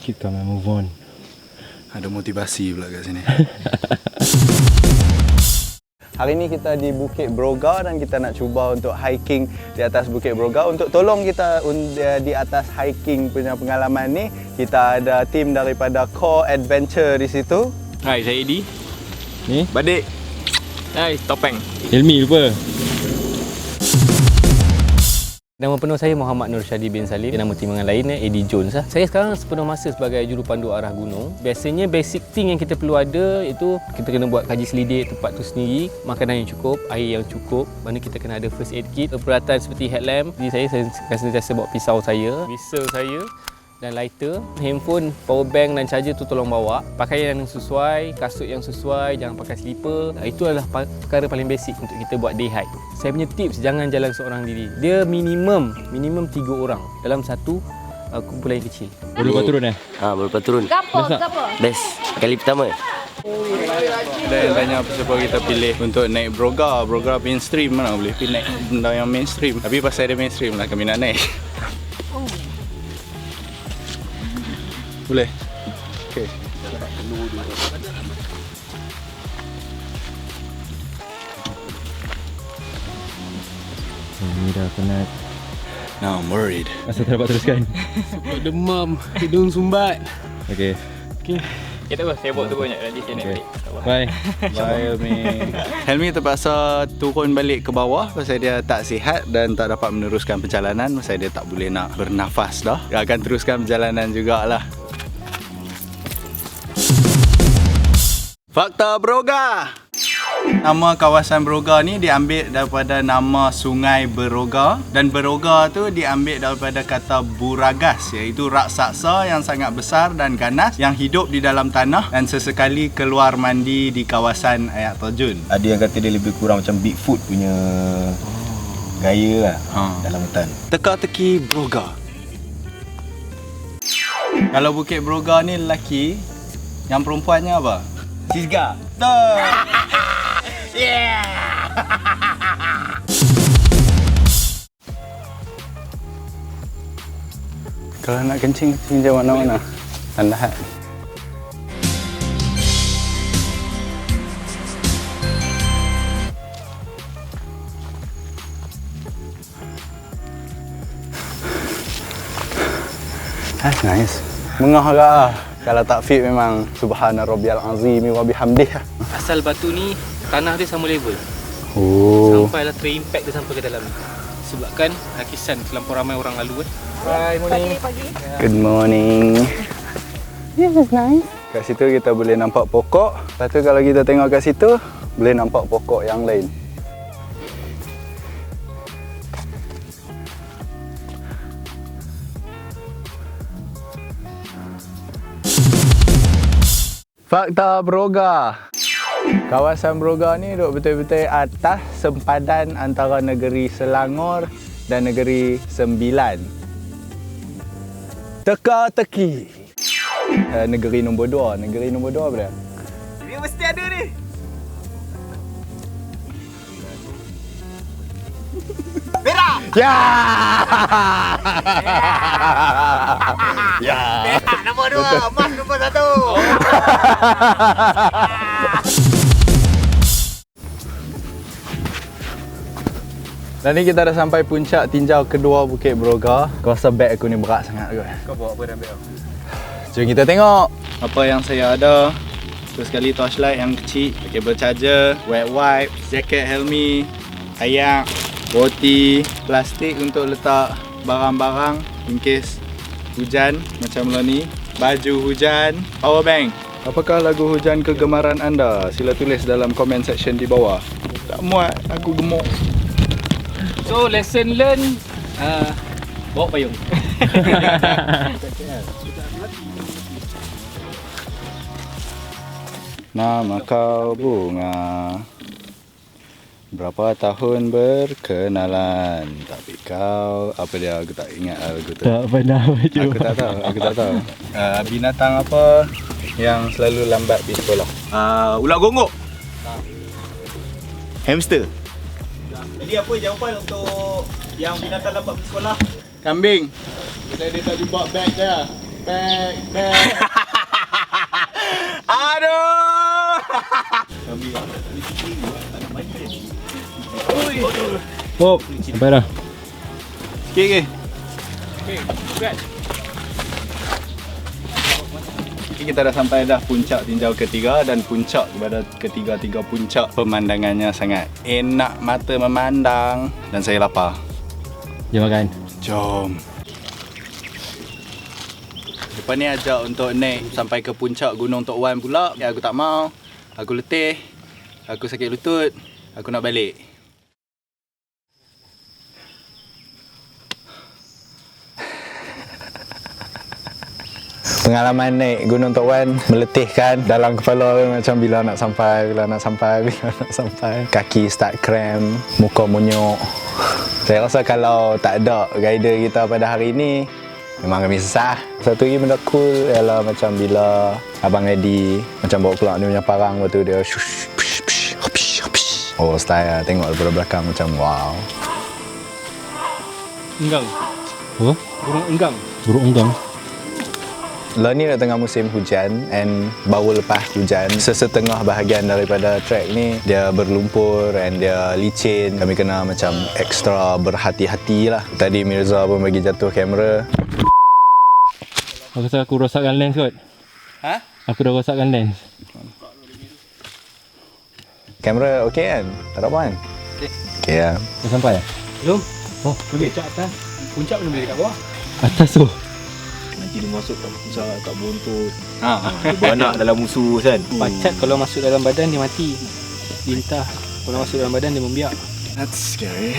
Kita main move on. Ada motivasi pula kat sini. Hari ni kita di Bukit Broga dan kita nak cuba untuk hiking di atas Bukit Broga. Untuk tolong kita di atas hiking punya pengalaman ni, kita ada tim daripada Core Adventure di situ. Hai, saya Edi. Ni? Badik. Hai, Topeng. Hilmi lupa. Nama penuh saya Muhammad Nur Syadi bin Salim. Nama timbangan lainnya Eddie Jones. Saya sekarang sepenuh masa sebagai jurupandu arah gunung. Biasanya basic thing yang kita perlu ada iaitu kita kena buat kaji selidik tempat tu sendiri, makanan yang cukup, air yang cukup, mana kita kena ada first aid kit, peralatan seperti headlamp. Jadi saya akan sentiasa bawa pisau saya, whistle saya dan lighter, handphone, power bank dan charger tu tolong bawa. Pakaian yang sesuai, kasut yang sesuai, jangan pakai slipper. Itu adalah perkara paling basic untuk kita buat day hike. Saya punya tips, jangan jalan seorang diri. Dia minimum 3 orang dalam satu kumpulan yang kecil. Boleh lepas turun Baru lepas turun. Gapo? Best. Kali pertama. Ada yang tanya apa sebab kita pilih untuk naik Broga. Broga mainstream, mana boleh pilih naik benda yang mainstream. Tapi pasal dia mainstream lah kami nak naik. Boleh? Okey. Ni dah penat. Now I'm worried. Asal tak dapat teruskan. Demam, hidung sumbat. Okay. Ya tak apa, saya bawa tu banyak nanti saya naik balik. Bye. Bye Helmi. Helmi terpaksa turun balik ke bawah pasal dia tak sihat dan tak dapat meneruskan perjalanan pasal dia tak boleh nak bernafas dah. Dia akan teruskan perjalanan jugalah. Fakta Broga. Nama kawasan Broga ni diambil daripada nama Sungai Beroga dan Beroga tu diambil daripada kata buragas iaitu raksasa yang sangat besar dan ganas yang hidup di dalam tanah dan sesekali keluar mandi di kawasan air terjun. Ada yang kata dia lebih kurang macam Bigfoot punya gaya lah dalam hutan. Teka-teki Broga. Kalau Bukit Broga ni lelaki, yang perempuannya apa? Cisga. Betul. Kalau nak kencing, kencing mana-mana. Tandahan. That's nice. Mengah kalau tak fit memang subhana rabbiyal azim wa bihamdih. Asal batu ni tanah dia sama level. Sampailah terimpact dia sampai ke dalam. Sebabkan hakisan terlampau ramai orang lalu Hi, morning. Pagi. Good morning. Yes, it's nice. Kat situ kita boleh nampak pokok. Lepas tu kalau kita tengok kat situ, boleh nampak pokok yang lain. Fakta Broga. Kawasan Broga ni duduk betul-betul atas sempadan antara negeri Selangor dan negeri Sembilan. Teka-teki. Negeri nombor 2. Negeri nombor 2 apa dia? Dia mesti ada ni. Merah. Ya! Ya. Merah nombor 2, emas nombor 1. Dan ni kita dah sampai puncak tinjau kedua Bukit Broga. Aku rasa beg aku ni berat sangat kot. Kau bawa apa dalam beg? Jom kita tengok apa yang saya ada. Terus sekali torchlight yang kecil, kabel charger, wet wipe, jaket Helmi, ayak, roti, plastik untuk letak barang-barang in case hujan macam ni, baju hujan, power bank. Apakah lagu hujan kegemaran anda? Sila tulis dalam comment section di bawah. Tak muat, aku gemuk. So lesson learn, bawa payung. Nama kau bunga. Berapa tahun berkenalan, tapi kau apa dia, aku tak ingat lagu tu. Tak pernah baca. Aku tak tahu. Binatang apa yang selalu lambat di sekolah? Ular gonggok. Hamster. Jadi apa jawapan untuk yang binatang dapat pergi sekolah? Kambing. Bila dia tak jumpa beg dia. Aduh. Oh, sampai dah. Sikit ke? Kita dah sampai dah puncak tinjau ketiga dan puncak kepada ketiga-tiga puncak pemandangannya sangat enak mata memandang dan saya lapar. Jom makan. Jom. Lepas ni ajak untuk naik sampai ke puncak Gunung Tok Wan pula. Ya, aku tak mau. Aku letih. Aku sakit lutut. Aku nak balik. Pengalaman naik Gunung Tok Wan meletihkan. Dalam kepala macam bila nak sampai, bila nak sampai. Kaki start cramp, muka munyuk. Saya rasa kalau tak ada guider kita pada hari ini, memang kami sesah. Satu lagi benda cool ialah macam bila Abang Eddie macam bawa keluar dia punya parang, lepas tu dia shush, push, push, hupish, hupish. Oh style lah, tengok daripada belakang macam wow. Enggang. Apa? Burung enggang. Buruk enggang. Lah ni dah tengah musim hujan and baru lepas hujan, sesetengah bahagian daripada trek ni dia berlumpur and dia licin. Kami kena macam extra berhati-hati lah. Tadi Mirza pun bagi jatuh kamera. Aku rasa aku rosakkan lens kot. Ha? Aku dah rosakkan lens. Kamera okey kan? Tak ada apa kan? Okey lah. Dah sampai dah? Jom. Oh, pergi kat atas. Puncak belum boleh dekat bawah. Atas tu. Nanti dia masuk kat pusat, kat buntut. Banyak dalam musuh kan. Pacat kalau masuk dalam badan dia mati. Lintah. Kalau masuk dalam badan dia membiak. That's scary.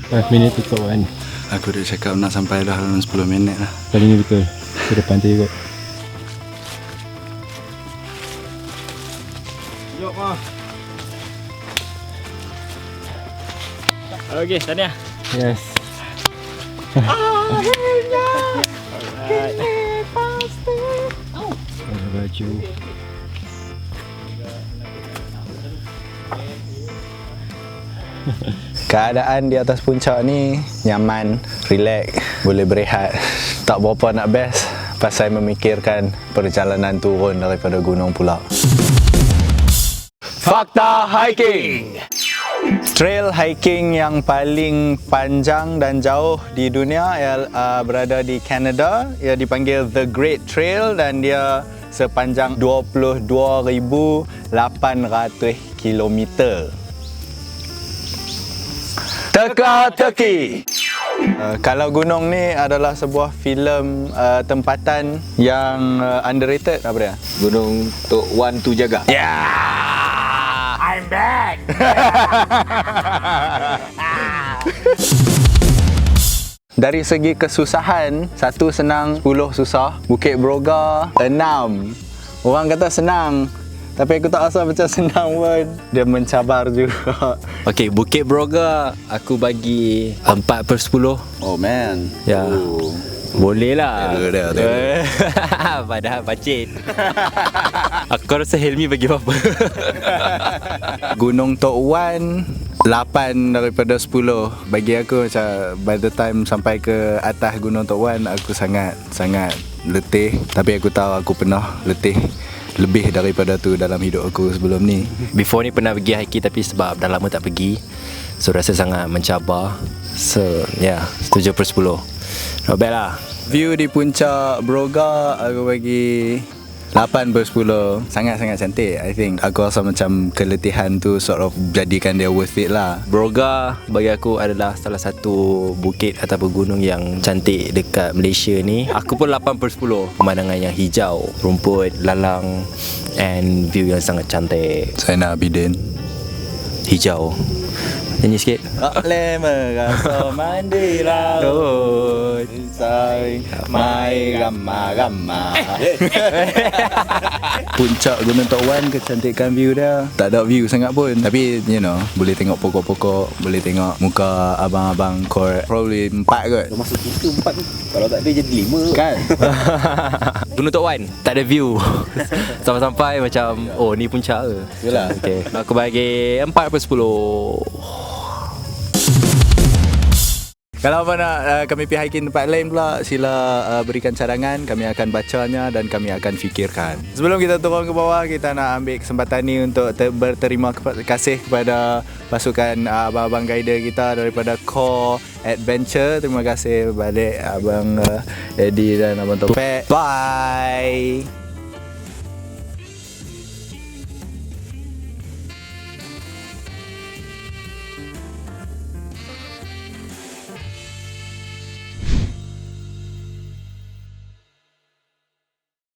5 minit tutup kan. Aku dah cakap nak sampai dah dalam 10 minit lah. Kali ni betul. Ke depan tu juga. Jom ah. Okey, tahniah. Yes. Ada baju. Keadaan di atas puncak ni nyaman, relax, boleh berehat. Tak berapa nak best pasal memikirkan perjalanan turun daripada gunung pula. Fakta hiking. Trail hiking yang paling panjang dan jauh di dunia ialah berada di Canada. Ia dipanggil The Great Trail dan dia sepanjang 22,800 kilometer. Teka-teki. Kalau gunung ni adalah sebuah filem tempatan yang underrated, apa dia? Gunung Tok Wan tu jaga. I'm back. Dari segi kesusahan, 1 senang, 10 susah. Bukit Broga 6. Orang kata senang, tapi aku tak rasa macam senang pun. Dia mencabar juga. Okey, Bukit Broga aku bagi 4/10. Oh man. Ya. Boleh lah. Dia. Padahal pacit. Aku rasa Helmi bagi berapa? Gunung Tok Wan 8 daripada 10. Bagi aku macam by the time sampai ke atas Gunung Tok Wan, aku sangat letih. Tapi aku tahu aku pernah letih lebih daripada tu dalam hidup aku sebelum ni. Before ni pernah pergi hiking tapi sebab dah lama tak pergi, so rasa sangat mencabar. So yeah, 7/10. Not bad lah. View di puncak Broga aku bagi 8/10. Sangat-sangat cantik. I think aku rasa macam keletihan tu sort of jadikan dia worth it lah. Broga bagi aku adalah salah satu bukit ataupun gunung yang cantik dekat Malaysia ni. Aku pun 8/10. Pemandangan yang hijau, rumput, lalang and view yang sangat cantik. Saya nak Bidin. Hijau. Nyanyi sikit. Tak boleh merasa mandi laut Say mai ramah-ramah. Puncak Gunung Tok Wan, kecantikan view dia. Tak ada view sangat pun, tapi you know, boleh tengok pokok-pokok, boleh tengok muka abang-abang core. Probably 4 kot. Dah masuk 3, 4 tu. Kalau tak ada jadi 5 Kan? Gunung Tok Wan tak ada view. Sampai-sampai macam oh ni puncak ke. Yalah. Okey, aku bagi 4/10. Kalau apa nak kami pergi hiking tempat lain pula, sila berikan cadangan, kami akan bacanya dan kami akan fikirkan. Sebelum kita turun ke bawah, kita nak ambil kesempatan ni untuk berterima kasih kepada pasukan abang-abang guider kita daripada Core Adventure. Terima kasih balik Abang Eddie dan Abang Topek. Bye.